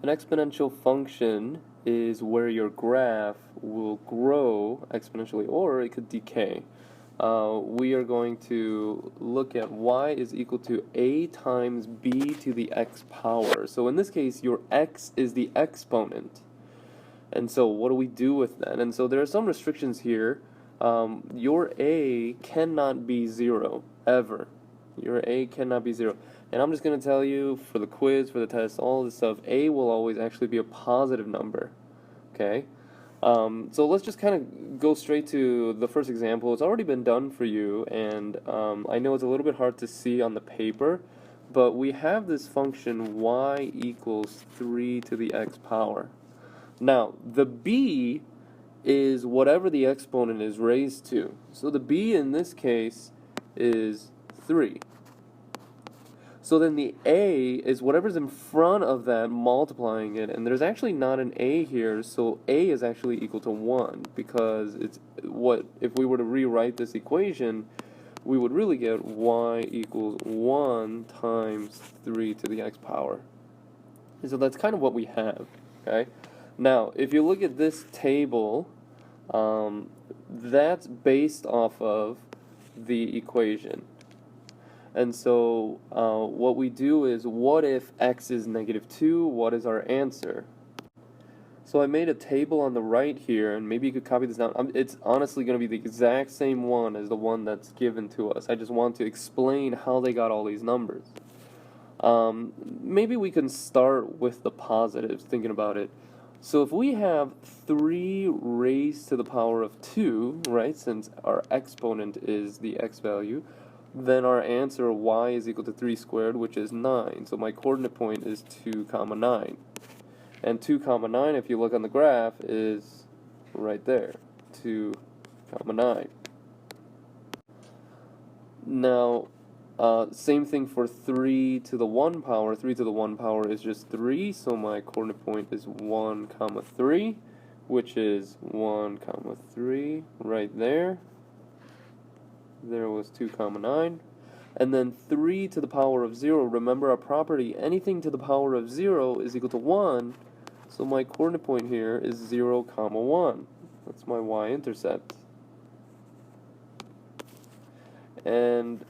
An exponential function is where your graph will grow exponentially, or it could decay. We are going to look at y is equal to a times b to the x power. So in this case, your x is the exponent. And so what do we do with that? And so there are some restrictions here. Your a cannot be 0, ever. Your a cannot be 0. And I'm just going to tell you, for the quiz, for the test, all this stuff, a will always actually be a positive number. Okay? So let's just kind of go straight to the first example. It's already been done for you, and I know it's a little bit hard to see on the paper, but we have this function y equals 3 to the x power. Now, the b is whatever the exponent is raised to. So the b in this case is 3. So then the a is whatever's in front of that multiplying it, and there's actually not an a here, so a is actually equal to 1, because it's what, if we were to rewrite this equation, we would really get y equals 1 times 3 to the x power. And so that's kind of what we have, okay? Now, if you look at this table, that's based off of the equation. And so what we do is, what if x is -2? What is our answer? So I made a table on the right here, and maybe you could copy this down. It's honestly going to be the exact same one as the one that's given to us. I just want to explain how they got all these numbers. Maybe we can start with the positives, thinking about it. So if we have 3 raised to the power of 2, right, since our exponent is the x value, then our answer, y is equal to 3 squared, which is 9. So my coordinate point is 2, 9. And 2, 9, if you look on the graph, is right there, 2, 9. Now, same thing for 3 to the 1 power. 3 to the 1 power is just 3, so my coordinate point is 1, 3, which is 1, 3, right there. There was 2, 9. And then 3 to the power of 0, remember our property, anything to the power of 0 is equal to 1, so my coordinate point here is 0, 1. That's my y-intercept. And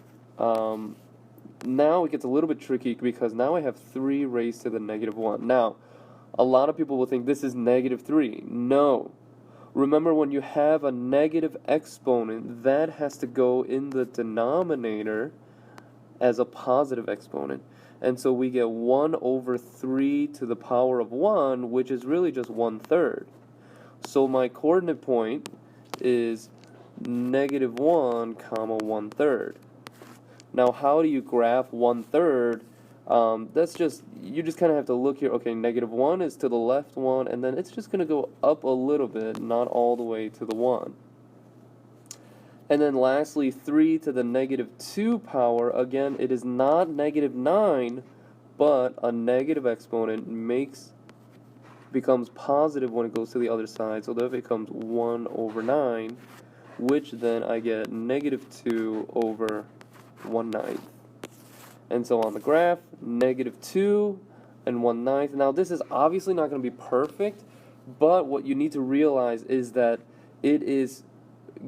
now it gets a little bit tricky, because now I have 3 raised to the -1. Now, a lot of people will think this is -3. No. Remember, when you have a negative exponent, that has to go in the denominator as a positive exponent. And so we get 1 over 3 to the power of 1, which is really just 1/3. So my coordinate point is -1, 1/3. Now, how do you graph 1/3? You just kind of have to look here. Okay, -1 is to the left 1, and then it's just going to go up a little bit, not all the way to the 1. And then lastly, 3 to the -2 power, again, it is not -9, but a negative exponent becomes positive when it goes to the other side, so that becomes 1 over 9, which then I get -2 over 1/9. And so on the graph, -2 and 1/9. Now this is obviously not going to be perfect, but what you need to realize is that it is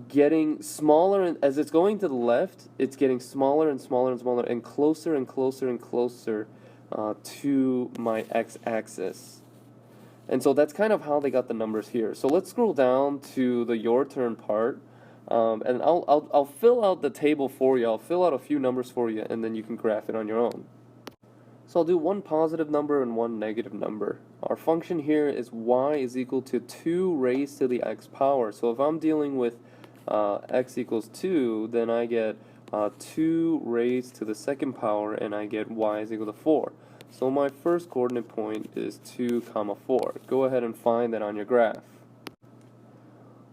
getting smaller, and as it's going to the left, it's getting smaller and smaller and smaller, and closer and closer and closer to my x-axis. And so that's kind of how they got the numbers here. So let's scroll down to the your turn part. And I'll fill out the table for you. I'll fill out a few numbers for you, and then you can graph it on your own. So I'll do one positive number and one negative number. Our function here is y is equal to 2 raised to the x power. So if I'm dealing with x equals 2, then I get 2 raised to the second power, and I get y is equal to 4. So my first coordinate point is 2, 4. Go ahead and find that on your graph.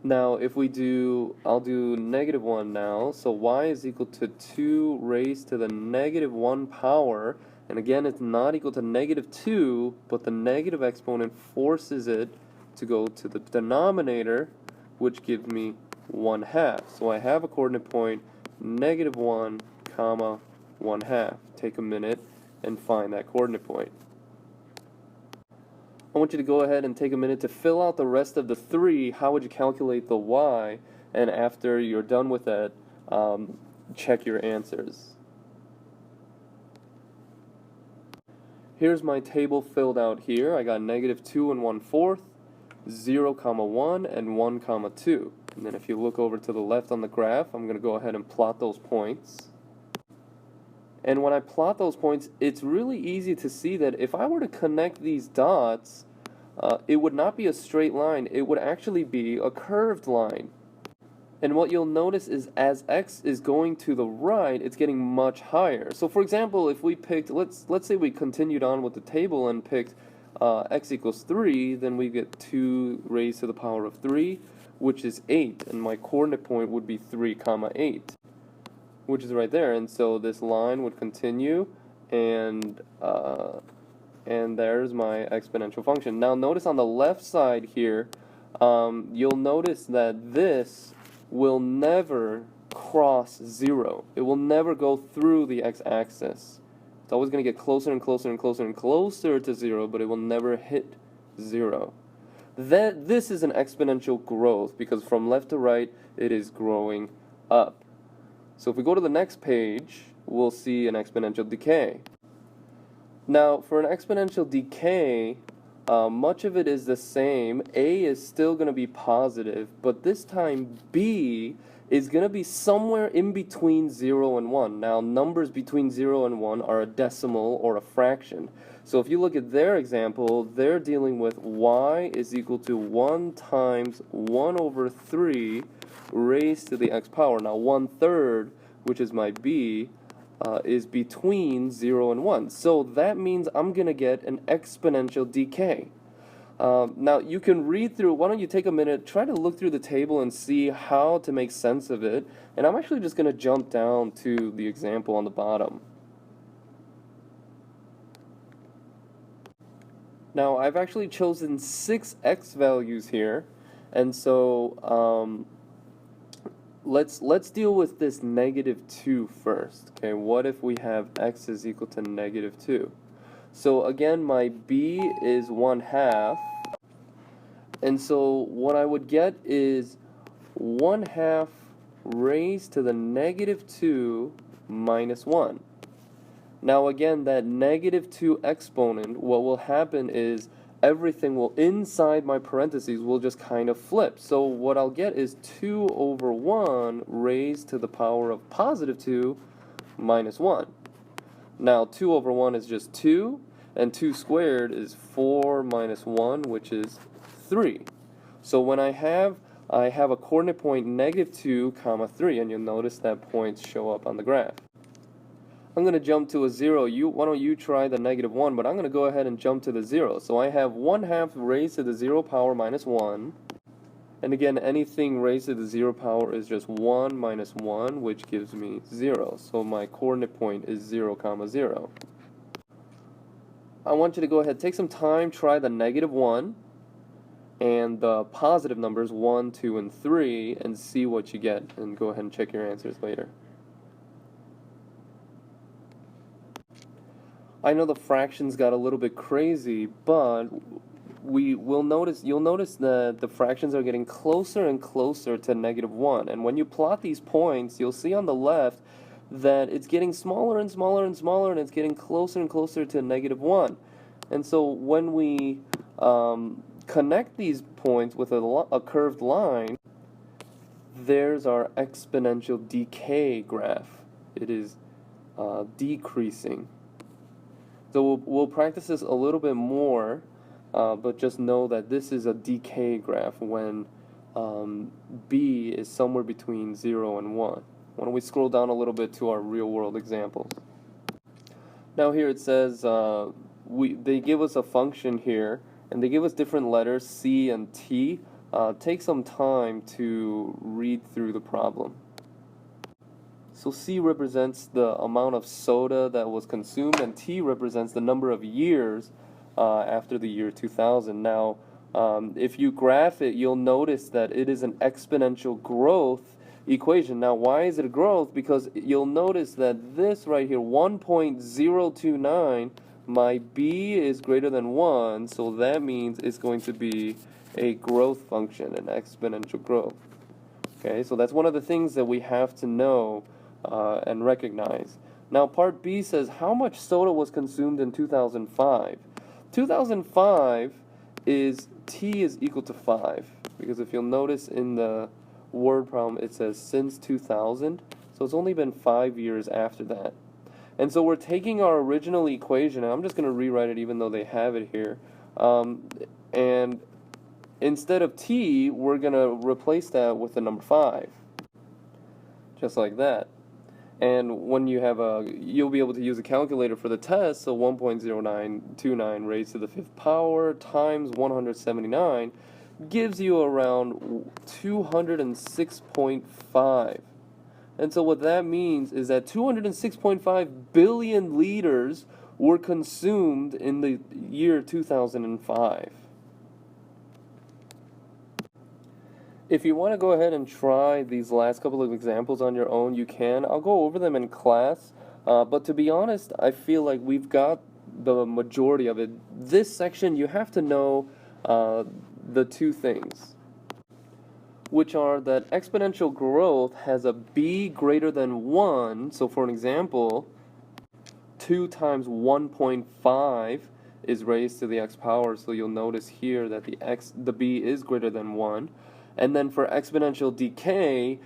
Now, if we do, I'll do -1 now, so y is equal to 2 raised to the -1 power, and again, it's not equal to -2, but the negative exponent forces it to go to the denominator, which gives me 1/2. So I have a coordinate point, -1, 1/2. Take a minute and find that coordinate point. I want you to go ahead and take a minute to fill out the rest of the 3. How would you calculate the y? And after you're done with that, check your answers. Here's my table filled out here. I got -2 1/4, 0, 1, and 1, 2. And then if you look over to the left on the graph, I'm going to go ahead and plot those points. And when I plot those points, it's really easy to see that if I were to connect these dots, it would not be a straight line. It would actually be a curved line. And what you'll notice is as x is going to the right, it's getting much higher. So for example, if we picked, let's say we continued on with the table and picked x equals 3, then we get 2 raised to the power of 3, which is 8. And my coordinate point would be 3, 8. Which is right there, and so this line would continue, and there's my exponential function. Now notice on the left side here, you'll notice that this will never cross 0. It will never go through the x-axis. It's always going to get closer and closer and closer and closer to 0, but it will never hit 0. This is an exponential growth, because from left to right, it is growing up. So if we go to the next page, we'll see an exponential decay. Now, for an exponential decay, much of it is the same. A is still going to be positive, but this time B is going to be somewhere in between 0 and 1. Now, numbers between 0 and 1 are a decimal or a fraction. So if you look at their example, they're dealing with y is equal to 1 times 1 over 3 raised to the x power. Now 1/3, which is my b, is between 0 and 1. So that means I'm going to get an exponential decay. Now you can read through, why don't you take a minute, try to look through the table and see how to make sense of it. And I'm actually just going to jump down to the example on the bottom. Now I've actually chosen 6 x values here, and so let's deal with this -2 first. Okay, what if we have x is equal to -2? So again, my b is 1/2, and so what I would get is 1/2 raised to the -2 minus 1. Now again, that -2 exponent, what will happen is everything will, inside my parentheses, will just kind of flip. So what I'll get is 2 over 1 raised to the power of +2 minus 1. Now 2 over 1 is just 2, and 2 squared is 4 minus 1, which is 3. So when I have a coordinate point -2, 3, and you'll notice that points show up on the graph. I'm going to jump to a 0. Why don't you try the -1, but I'm going to go ahead and jump to the 0. So I have 1/2 raised to the 0 power minus 1. And again, anything raised to the 0 power is just 1 minus 1, which gives me 0. So my coordinate point is 0, 0. I want you to go ahead, take some time, try the -1 and the positive numbers 1, 2, and 3, and see what you get. And go ahead and check your answers later. I know the fractions got a little bit crazy, but you'll notice that the fractions are getting closer and closer to -1. And when you plot these points, you'll see on the left that it's getting smaller and smaller and smaller, and it's getting closer and closer to -1. And so when we connect these points with a curved line, there's our exponential decay graph. It is decreasing. So we'll practice this a little bit more, but just know that this is a decay graph when b is somewhere between 0 and 1. Why don't we scroll down a little bit to our real-world examples. Now here it says they give us a function here, and they give us different letters, C and T. Take some time to read through the problem. So C represents the amount of soda that was consumed, and T represents the number of years after the year 2000. Now, if you graph it, you'll notice that it is an exponential growth equation. Now, why is it a growth? Because you'll notice that this right here, 1.029, my b is greater than 1, so that means it's going to be a growth function, an exponential growth. Okay, so that's one of the things that we have to know and recognize. Now, part B says how much soda was consumed in 2005. 2005 is t is equal to 5, because if you'll notice in the word problem it says since 2000, so it's only been 5 years after that. And so we're taking our original equation, and I'm just going to rewrite it even though they have it here, and instead of t, we're going to replace that with the number 5, just like that. And when you have you'll be able to use a calculator for the test, so 1.0929 raised to the 5th power times 179 gives you around 206.5. And so what that means is that 206.5 billion liters were consumed in the year 2005. If you want to go ahead and try these last couple of examples on your own, you can. I'll go over them in class, but to be honest, I feel like we've got the majority of it. This section, you have to know the two things, which are that exponential growth has a b greater than 1. So for an example, 2 times 1.5 is raised to the x power, so you'll notice here that the b is greater than 1. And then for exponential decay,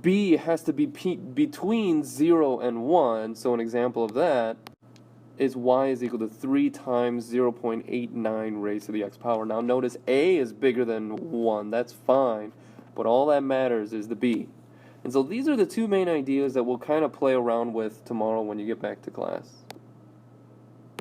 b has to be between 0 and 1, so an example of that is y is equal to 3 times 0.89 raised to the x power. Now notice a is bigger than 1, that's fine, but all that matters is the b. And so these are the two main ideas that we'll kind of play around with tomorrow when you get back to class.